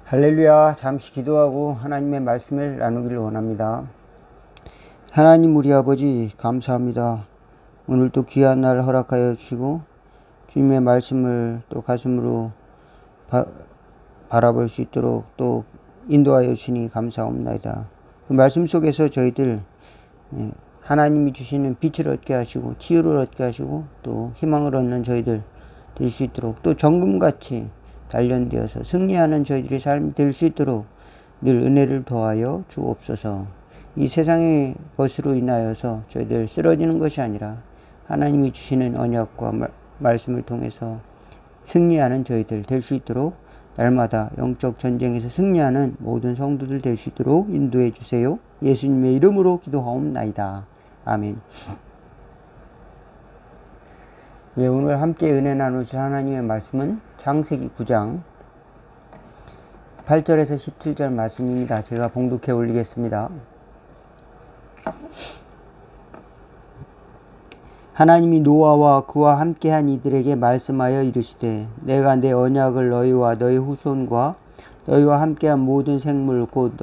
할렐루야. 잠시 기도하고 하나님의 말씀을 나누기를 원합니다. 하나님 우리 아버지 감사합니다. 오늘 또 귀한 날 허락하여 주시고 주님의 말씀을 또 가슴으로 바라볼 수 있도록 또 인도하여 주시니 감사합니다. 그 말씀 속에서 저희들 하나님이 주시는 빛을 얻게 하시고 치유를 얻게 하시고 또 희망을 얻는 저희들 될 수 있도록 또 정금같이 단련되어서 승리하는 저희들의 삶이 될 수 있도록 늘 은혜를 더하여 주옵소서. 이 세상의 것으로 인하여서 저희들 쓰러지는 것이 아니라 하나님이 주시는 언약과 말씀을 통해서 승리하는 저희들 될 수 있도록 날마다 영적 전쟁에서 승리하는 모든 성도들 될 수 있도록 인도해 주세요. 예수님의 이름으로 기도하옵나이다. 아멘. 예, 오늘 함께 은혜 나누실 하나님의 말씀은 창세기 9장 8절에서 17절 말씀입니다. 제가 봉독해 올리겠습니다. 하나님이 노아와 그와 함께한 이들에게 말씀하여 이르시되 내가 내 언약을 너희와 너희 후손과 너희와 함께한 모든 생물 곧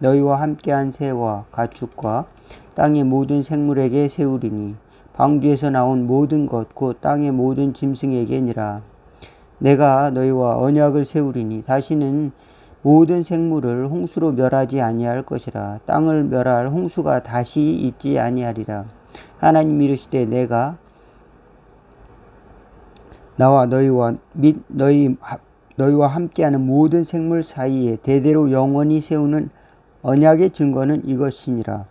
너희와 함께한 새와 가축과 땅의 모든 생물에게 세우리니 방주에서 나온 모든 것 곧 땅의 모든 짐승에게니라. 내가 너희와 언약을 세우리니 다시는 모든 생물을 홍수로 멸하지 아니할 것이라. 땅을 멸할 홍수가 다시 있지 아니하리라. 하나님이 이르시되 내가 나와 너희와 및 너희와 함께하는 모든 생물 사이에 대대로 영원히 세우는 언약의 증거는 이것이니라.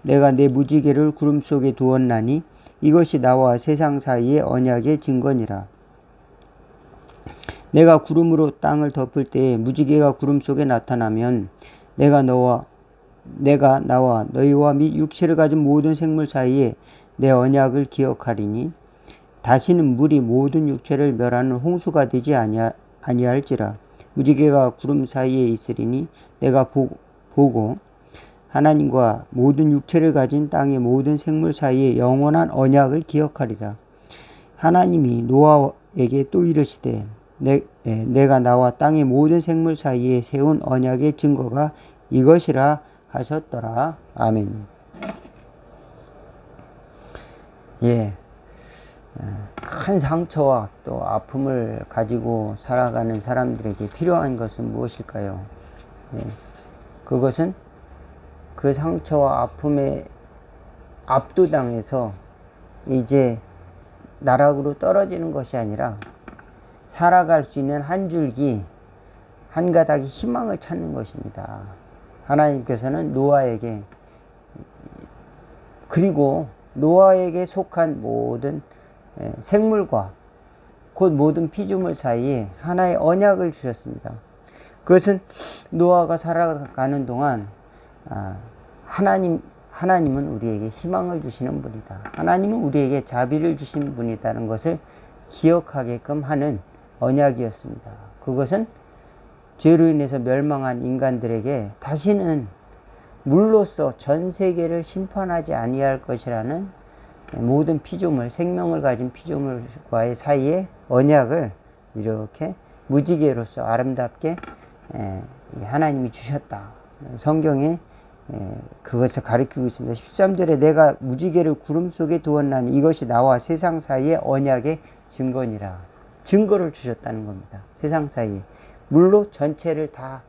내가 내 무지개를 구름 속에 두었나니 이것이 나와 세상 사이의 언약의 증거니라. 내가 구름으로 땅을 덮을 때에 무지개가 구름 속에 나타나면 내가 나와 너희와 및 육체를 가진 모든 생물 사이에 내 언약을 기억하리니 다시는 물이 모든 육체를 멸하는 홍수가 되지 아니할지라. 무지개가 구름 사이에 있으리니 내가 보고 하나님과 모든 육체를 가진 땅의 모든 생물 사이에 영원한 언약을 기억하리라. 하나님이 노아에게 또 이르시되 내가 나와 땅의 모든 생물 사이에 세운 언약의 증거가 이것이라 하셨더라. 아멘. 예, 큰 상처와 또 아픔을 가지고 살아가는 사람들에게 필요한 것은 무엇일까요? 예, 그것은 그 상처와 아픔에 압도당해서 이제 나락으로 떨어지는 것이 아니라 살아갈 수 있는 한 줄기 한 가닥의 희망을 찾는 것입니다. 하나님께서는 노아에게 그리고 노아에게 속한 모든 생물과 곧 모든 피조물 사이에 하나의 언약을 주셨습니다. 그것은 노아가 살아가는 동안 하나님은 우리에게 희망을 주시는 분이다. 하나님은 우리에게 자비를 주신 분이다는 것을 기억하게끔 하는 언약이었습니다. 그것은 죄로 인해서 멸망한 인간들에게 다시는 물로써 전 세계를 심판하지 아니할 것이라는 모든 피조물, 생명을 가진 피조물과의 사이에 언약을 이렇게 무지개로서 아름답게 하나님이 주셨다. 성경에 그것을 가리키고 있습니다. 13절에 내가 무지개를 구름 속에 두었나니 이것이 나와 세상 사이의 언약의 증거니라. 증거를 주셨다는 겁니다. 세상 사이에. 물로 전체를 다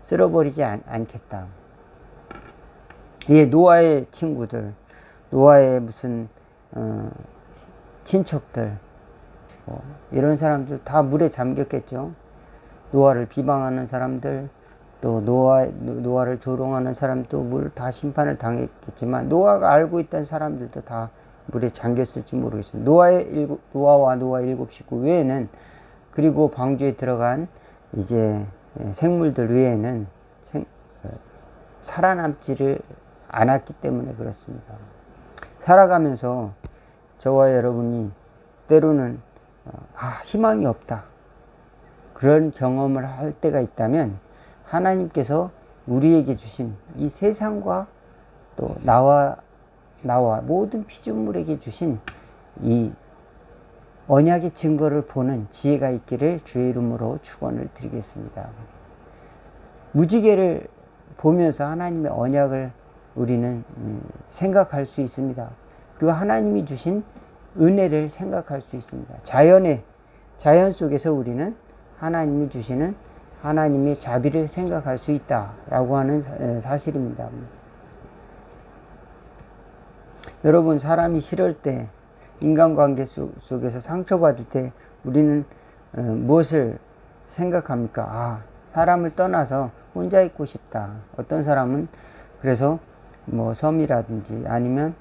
쓸어버리지 않겠다. 예, 노아의 친구들, 노아의 무슨 친척들, 이런 사람들 다 물에 잠겼겠죠. 노아를 비방하는 사람들, 또 노아를 조롱하는 사람도 물 다 심판을 당했겠지만 노아가 알고 있던 사람들도 다 물에 잠겼을지 모르겠습니다. 노아와 노아 7 식구 외에는, 그리고 방주에 들어간 이제 생물들 외에는 살아남지를 않았기 때문에 그렇습니다. 살아가면서 저와 여러분이 때로는 희망이 없다, 그런 경험을 할 때가 있다면 하나님께서 우리에게 주신 이 세상과 또 나와 모든 피조물에게 주신 이 언약의 증거를 보는 지혜가 있기를 주의 이름으로 축원을 드리겠습니다. 무지개를 보면서 하나님의 언약을 우리는 생각할 수 있습니다. 그리고 하나님이 주신 은혜를 생각할 수 있습니다. 자연 속에서 우리는 하나님이 주시는 하나님의 자비를 생각할 수 있다라고 하는 사실입니다. 여러분, 사람이 싫을 때, 인간관계 속에서 상처받을 때 우리는 무엇을 생각합니까? 아, 사람을 떠나서 혼자 있고 싶다. 어떤 사람은 그래서 뭐 섬이라든지 아니면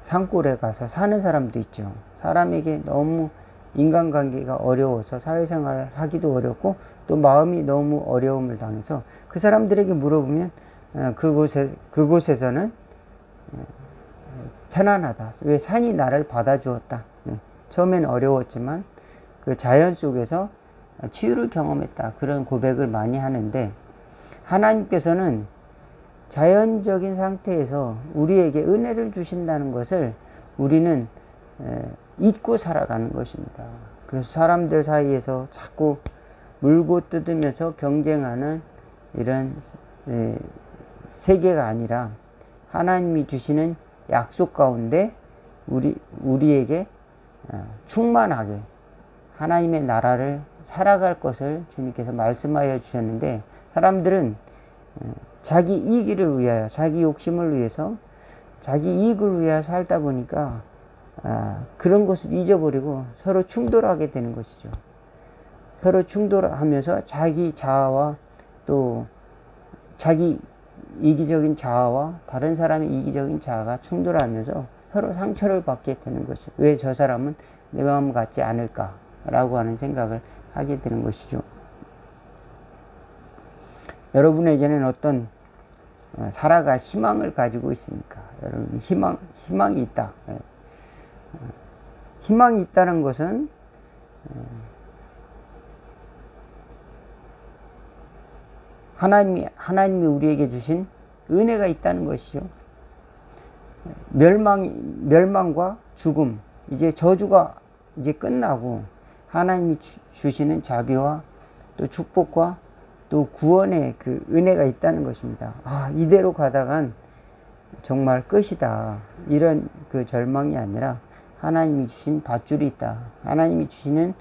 산골에 가서 사는 사람도 있죠. 사람에게 너무 인간관계가 어려워서 사회생활을 하기도 어렵고 또 마음이 너무 어려움을 당해서 그 사람들에게 물어보면 그곳에서는 편안하다. 왜? 산이 나를 받아주었다. 처음엔 어려웠지만 그 자연 속에서 치유를 경험했다. 그런 고백을 많이 하는데, 하나님께서는 자연적인 상태에서 우리에게 은혜를 주신다는 것을 우리는 잊고 살아가는 것입니다. 그래서 사람들 사이에서 자꾸 물고 뜯으면서 경쟁하는 이런 세계가 아니라 하나님이 주시는 약속 가운데 우리에게 충만하게 하나님의 나라를 살아갈 것을 주님께서 말씀하여 주셨는데, 사람들은 자기 이익을 위하여, 자기 욕심을 위해서, 자기 이익을 위하여 살다 보니까 그런 것을 잊어버리고 서로 충돌하게 되는 것이죠. 서로 충돌하면서 자기 자아와 또 자기 이기적인 자아와 다른 사람의 이기적인 자아가 충돌하면서 서로 상처를 받게 되는 것이죠. 왜 저 사람은 내 마음 같지 않을까라고 하는 생각을 하게 되는 것이죠. 여러분에게는 어떤 살아갈 희망을 가지고 있습니까? 여러분, 희망이 있다. 희망이 있다는 것은 하나님이 우리에게 주신 은혜가 있다는 것이죠. 멸망과 죽음, 이제 저주가 이제 끝나고 하나님이 주시는 자비와 또 축복과 또 구원의 그 은혜가 있다는 것입니다. 아, 이대로 가다간 정말 끝이다. 이런 그 절망이 아니라 하나님이 주신 밧줄이 있다. 하나님이 주시는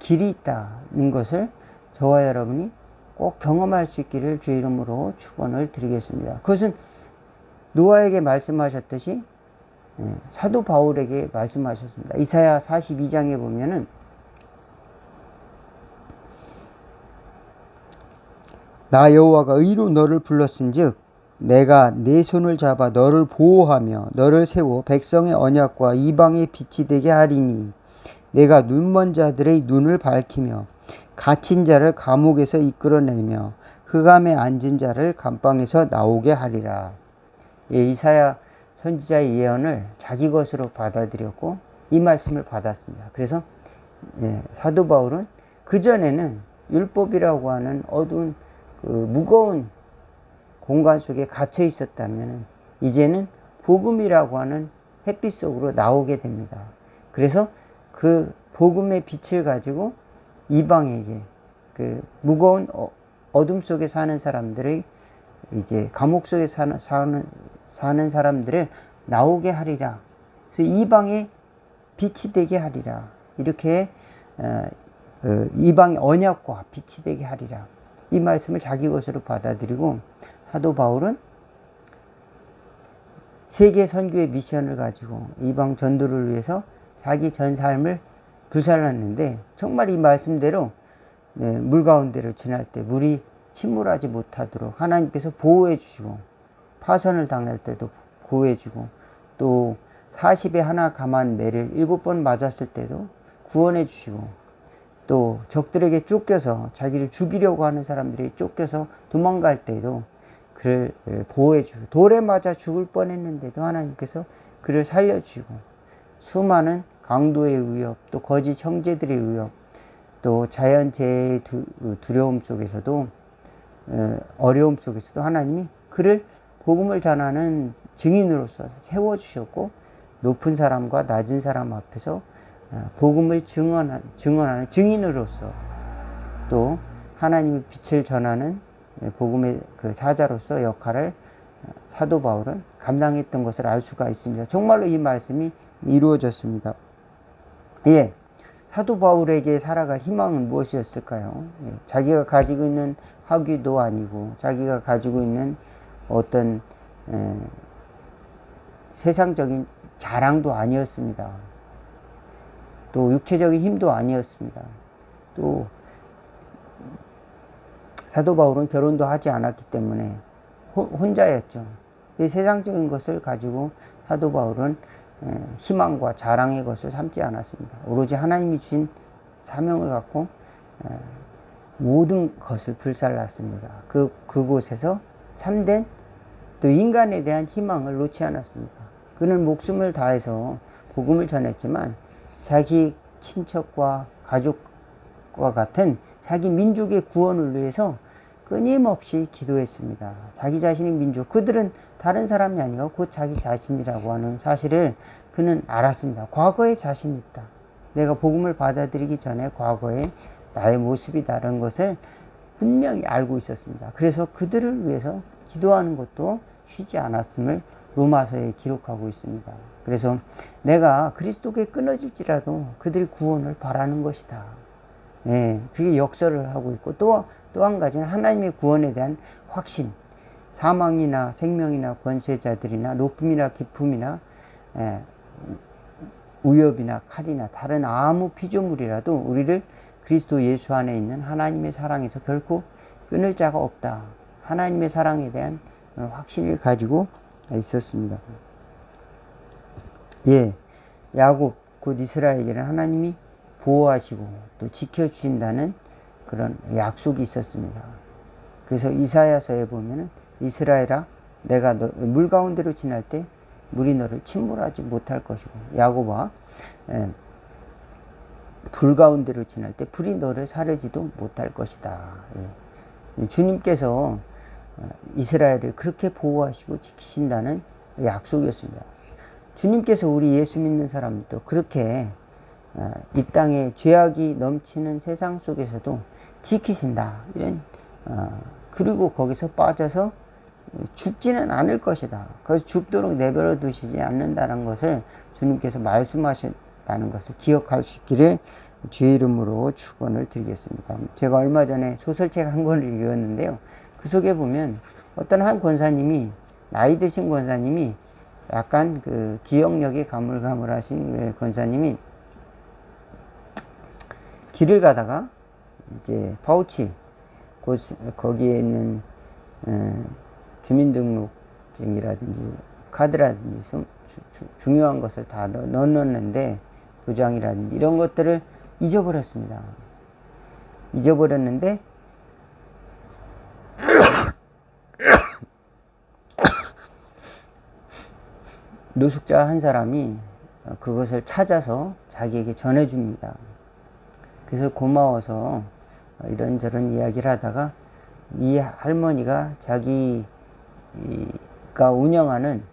길이 있다는 것을 저와 여러분이 꼭 경험할 수 있기를 주의 이름으로 축원을 드리겠습니다. 그것은 노아에게 말씀하셨듯이 사도 바울에게 말씀하셨습니다. 이사야 42장에 보면은 나 여호와가 의로 너를 불렀은즉 내가 네 손을 잡아 너를 보호하며 너를 세워 백성의 언약과 이방의 빛이 되게 하리니 내가 눈먼 자들의 눈을 밝히며 갇힌 자를 감옥에서 이끌어내며 흑암에 앉은 자를 감방에서 나오게 하리라. 이사야 선지자의 예언을 자기 것으로 받아들였고 이 말씀을 받았습니다. 그래서 사도 바울은 그전에는 율법이라고 하는 어두운 그 무거운 공간 속에 갇혀 있었다면 이제는 복음이라고 하는 햇빛 속으로 나오게 됩니다. 그래서 그 복음의 빛을 가지고 이방에게 그 무거운 어둠 속에 사는 사람들의 이제 감옥 속에 사는 사람들을 나오게 하리라. 그래서 이방의 빛이 되게 하리라. 이렇게 이방의 언약과 빛이 되게 하리라. 이 말씀을 자기 것으로 받아들이고 사도 바울은 세계 선교의 미션을 가지고 이방 전도를 위해서 자기 전 삶을 부살랐는데 정말 이 말씀대로 물 가운데를 지날 때 물이 침몰하지 못하도록 하나님께서 보호해 주시고 파선을 당할 때도 보호해 주고 또 40에 하나 감한 매를 7번 맞았을 때도 구원해 주시고 또 적들에게 쫓겨서 자기를 죽이려고 하는 사람들이 쫓겨서 도망갈 때에도 그를 보호해 주고 돌에 맞아 죽을 뻔했는데도 하나님께서 그를 살려주시고 수많은 강도의 위협 또 거짓 형제들의 위협 또 자연재해의 두려움 속에서도 어려움 속에서도 하나님이 그를 복음을 전하는 증인으로서 세워주셨고 높은 사람과 낮은 사람 앞에서 복음을 증언하는 증인으로서 또 하나님의 빛을 전하는 복음의 그 사자로서 역할을 사도 바울은 감당했던 것을 알 수가 있습니다. 정말로 이 말씀이 이루어졌습니다. 예, 사도 바울에게 살아갈 희망은 무엇이었을까요? 예, 자기가 가지고 있는 학위도 아니고 자기가 가지고 있는 어떤 세상적인 자랑도 아니었습니다. 또 육체적인 힘도 아니었습니다. 또 사도 바울은 결혼도 하지 않았기 때문에 혼자였죠. 세상적인 것을 가지고 사도 바울은 희망과 자랑의 것을 삼지 않았습니다. 오로지 하나님이 주신 사명을 갖고 모든 것을 불살랐습니다. 그곳에서 참된 또 인간에 대한 희망을 놓지 않았습니다. 그는 목숨을 다해서 복음을 전했지만 자기 친척과 가족과 같은 자기 민족의 구원을 위해서 끊임없이 기도했습니다. 자기 자신의 민족, 그들은 다른 사람이 아니라 곧 자기 자신이라고 하는 사실을 그는 알았습니다. 과거에 자신이 있다. 내가 복음을 받아들이기 전에 과거에 나의 모습이 다른 것을 분명히 알고 있었습니다. 그래서 그들을 위해서 기도하는 것도 쉬지 않았음을 로마서에 기록하고 있습니다. 그래서 내가 그리스도께 끊어질지라도 그들의 구원을 바라는 것이다. 예, 그게 역설을 하고 있고 또 한 가지는 하나님의 구원에 대한 확신. 사망이나 생명이나 권세자들이나 높음이나 깊음이나 위협이나 칼이나 다른 아무 피조물이라도 우리를 그리스도 예수 안에 있는 하나님의 사랑에서 결코 끊을 자가 없다. 하나님의 사랑에 대한 확신을 가지고 있었습니다. 예, 야곱 곧 이스라엘에게는 하나님이 보호하시고 또 지켜주신다는 그런 약속이 있었습니다. 그래서 이사야서에 보면은 이스라엘아 내가 너 물 가운데로 지날 때 물이 너를 침몰하지 못할 것이고 야곱아 불 가운데로 지날 때 불이 너를 사르지도 못할 것이다. 예. 주님께서 이스라엘을 그렇게 보호하시고 지키신다는 약속이었습니다. 주님께서 우리 예수 믿는 사람도 그렇게 이 땅에 죄악이 넘치는 세상 속에서도 지키신다. 이런 그리고 거기서 빠져서 죽지는 않을 것이다. 거기서 죽도록 내버려 두시지 않는다는 것을 주님께서 말씀하셨다는 것을 기억할 수 있기를 주의 이름으로 축원을 드리겠습니다. 제가 얼마 전에 소설책 한 권을 읽었는데요. 그 속에 보면 어떤 한 권사님이 나이 드신 권사님이 약간 그 기억력이 가물가물하신 권사님이 길을 가다가 이제 파우치 거기에 있는 주민등록증이라든지 카드라든지 중요한 것을 다 넣었는데 도장이라든지 이런 것들을 잊어버렸습니다. 잊어버렸는데 노숙자 한 사람이 그것을 찾아서 자기에게 전해줍니다. 그래서 고마워서 이런저런 이야기를 하다가 이 할머니가 자기가 운영하는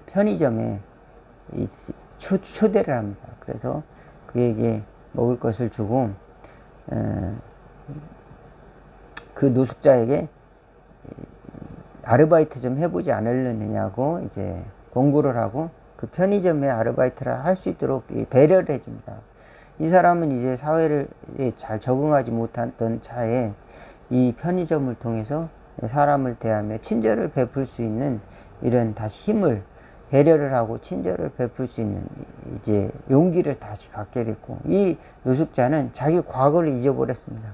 편의점에 초대를 합니다. 그래서 그에게 먹을 것을 주고 그 노숙자에게 아르바이트 좀 해보지 않으려느냐고 이제 공고를 하고 그 편의점에 아르바이트를 할 수 있도록 배려를 해줍니다. 이 사람은 이제 사회를 잘 적응하지 못하던 차에 이 편의점을 통해서 사람을 대하며 친절을 베풀 수 있는 이런 다시 힘을 배려를 하고 친절을 베풀 수 있는 이제 용기를 다시 갖게 됐고 이 노숙자는 자기 과거를 잊어버렸습니다.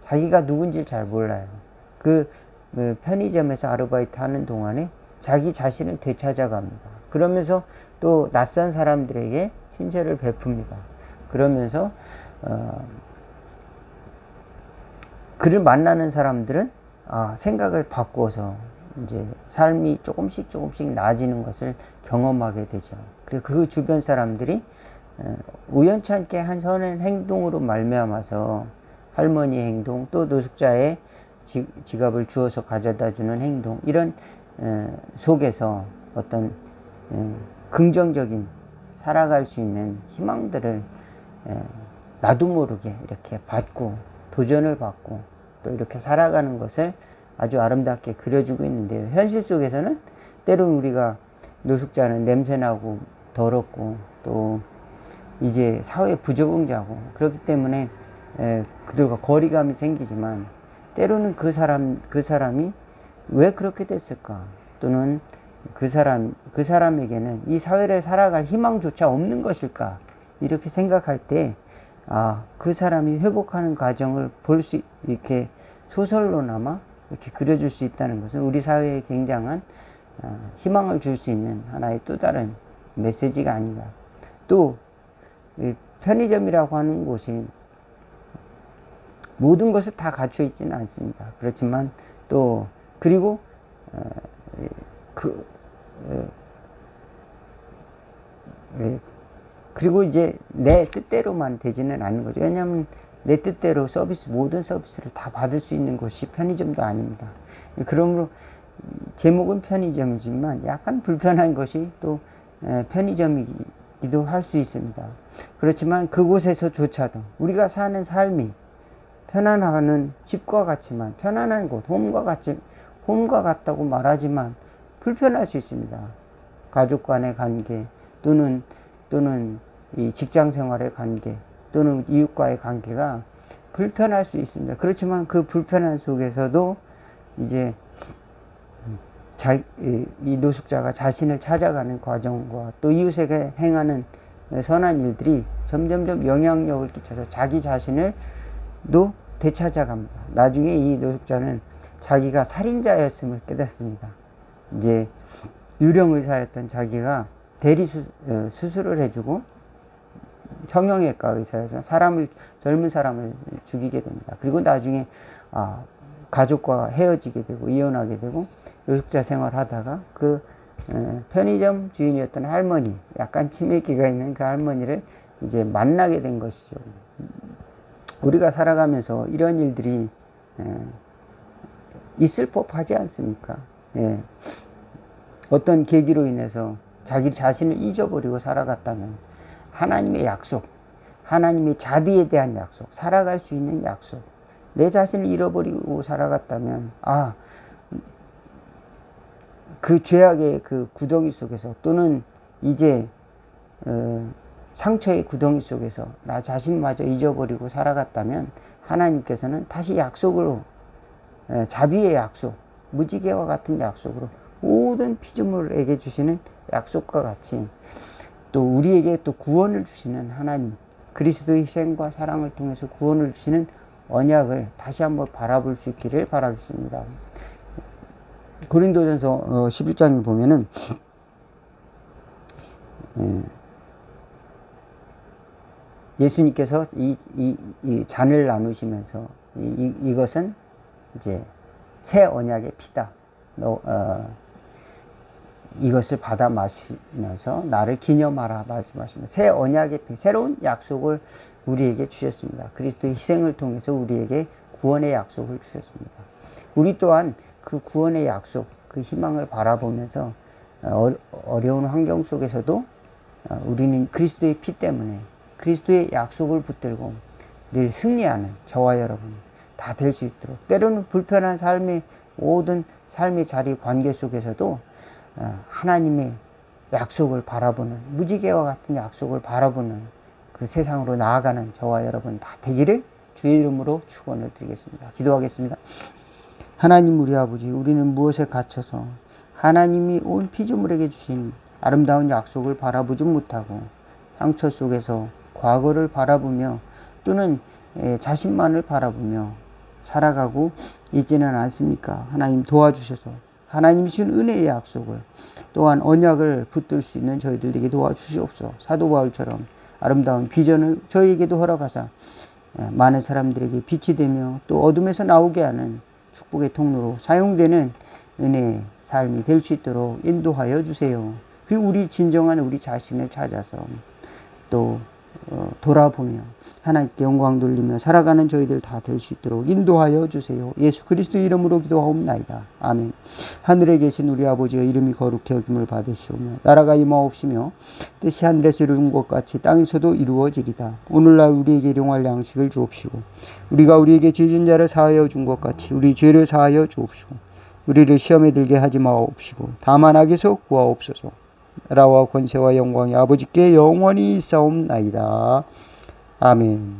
자기가 누군지 잘 몰라요. 그 편의점에서 아르바이트 하는 동안에 자기 자신을 되찾아갑니다. 그러면서 또 낯선 사람들에게 친절을 베풉니다. 그러면서 그를 만나는 사람들은 생각을 바꿔서 이제 삶이 조금씩 나아지는 것을 경험하게 되죠. 그리고 그 주변 사람들이 우연찮게 한 선한 행동으로 말미암아서 할머니의 행동 또 노숙자의 지갑을 주워서 가져다 주는 행동 이런 속에서 어떤 긍정적인 살아갈 수 있는 희망들을 나도 모르게 이렇게 받고 도전을 받고 또 이렇게 살아가는 것을 아주 아름답게 그려주고 있는데요. 현실 속에서는 때로는 우리가 노숙자는 냄새나고 더럽고 또 이제 사회 부적응자고 그렇기 때문에 그들과 거리감이 생기지만 때로는 그 사람이 왜 그렇게 됐을까? 또는 그 사람에게는 이 사회를 살아갈 희망조차 없는 것일까? 이렇게 생각할 때, 그 사람이 회복하는 과정을 이렇게 소설로나마 이렇게 그려줄 수 있다는 것은 우리 사회에 굉장한 희망을 줄 수 있는 하나의 또 다른 메시지가 아닌가. 또, 편의점이라고 하는 곳이 모든 것을 다 갖춰 있지는 않습니다. 그렇지만 또, 그리고, 그리고 이제 내 뜻대로만 되지는 않는 거죠. 왜냐하면 내 뜻대로 모든 서비스를 다 받을 수 있는 곳이 편의점도 아닙니다. 그러므로 제목은 편의점이지만 약간 불편한 것이 또 편의점이기도 할 수 있습니다. 그렇지만 그곳에서조차도 우리가 사는 삶이 편안한 집과 같지만 편안한 곳, 홈과 같다고 말하지만 불편할 수 있습니다. 가족 간의 관계 또는 이 직장 생활의 관계 또는 이웃과의 관계가 불편할 수 있습니다. 그렇지만 그 불편한 속에서도 이제 이 노숙자가 자신을 찾아가는 과정과 또 이웃에게 행하는 선한 일들이 점점점 영향력을 끼쳐서 자기 자신을 되찾아갑니다. 나중에 이 노숙자는 자기가 살인자였음을 깨닫습니다. 이제 유령의사였던 자기가 수술을 해주고 성형외과 의사여서 젊은 사람을 죽이게 됩니다. 그리고 나중에 가족과 헤어지게 되고 이혼하게 되고 노숙자 생활하다가 그 편의점 주인이었던 할머니, 약간 치매기가 있는 그 할머니를 이제 만나게 된 것이죠. 우리가 살아가면서 이런 일들이 있을 법하지 않습니까? 어떤 계기로 인해서 자기 자신을 잊어버리고 살아갔다면 하나님의 약속, 하나님의 자비에 대한 약속, 살아갈 수 있는 약속, 내 자신을 잃어버리고 살아갔다면 그 죄악의 그 구덩이 속에서 또는 이제 상처의 구덩이 속에서 나 자신마저 잊어버리고 살아갔다면 하나님께서는 다시 약속으로 자비의 약속, 무지개와 같은 약속으로 모든 피조물에게 주시는 약속과 같이 또 우리에게 또 구원을 주시는 하나님, 그리스도의 희생과 사랑을 통해서 구원을 주시는 언약을 다시 한번 바라볼 수 있기를 바라겠습니다. 고린도전서 11장을 보면은 예수님께서 이 잔을 나누시면서 이것은 이제 새 언약의 피다. 이것을 받아 마시면서 나를 기념하라 말씀하십니다. 새 언약의 피, 새로운 약속을 우리에게 주셨습니다. 그리스도의 희생을 통해서 우리에게 구원의 약속을 주셨습니다. 우리 또한 그 구원의 약속, 그 희망을 바라보면서 어려운 환경 속에서도 우리는 그리스도의 피 때문에 그리스도의 약속을 붙들고 늘 승리하는 저와 여러분 다 될 수 있도록, 때로는 불편한 모든 삶의 자리 관계 속에서도 하나님의 약속을 바라보는, 무지개와 같은 약속을 바라보는 그 세상으로 나아가는 저와 여러분 다 되기를 주의 이름으로 축원을 드리겠습니다. 기도하겠습니다. 하나님 우리 아버지, 우리는 무엇에 갇혀서 하나님이 온 피조물에게 주신 아름다운 약속을 바라보지 못하고 상처 속에서 과거를 바라보며 또는 자신만을 바라보며 살아가고 있지는 않습니까? 하나님 도와주셔서 하나님이 주신 은혜의 약속을 또한 언약을 붙들 수 있는 저희들에게 도와주시옵소서. 사도 바울처럼 아름다운 비전을 저희에게도 허락하사 많은 사람들에게 빛이 되며 또 어둠에서 나오게 하는 축복의 통로로 사용되는 은혜의 삶이 될 수 있도록 인도하여 주세요. 그리고 우리 진정한 우리 자신을 찾아서 또 돌아보며 하나님께 영광 돌리며 살아가는 저희들 다 될 수 있도록 인도하여 주세요. 예수 그리스도 이름으로 기도하옵나이다. 아멘. 하늘에 계신 우리 아버지가 이름이 거룩히 여김을 받으시오며 나라가 임하옵시며 뜻이 하늘에서 이루어진 것 같이 땅에서도 이루어지리다. 오늘날 우리에게 일용할 양식을 주옵시고 우리가 우리에게 죄진 자를 사하여 준 것 같이 우리 죄를 사하여 주옵시고 우리를 시험에 들게 하지 마옵시고 다만 악에서 구하옵소서. 나라와 권세와 영광이 아버지께 영원히 있사옵나이다. 아멘.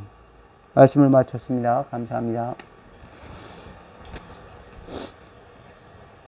말씀을 마쳤습니다. 감사합니다.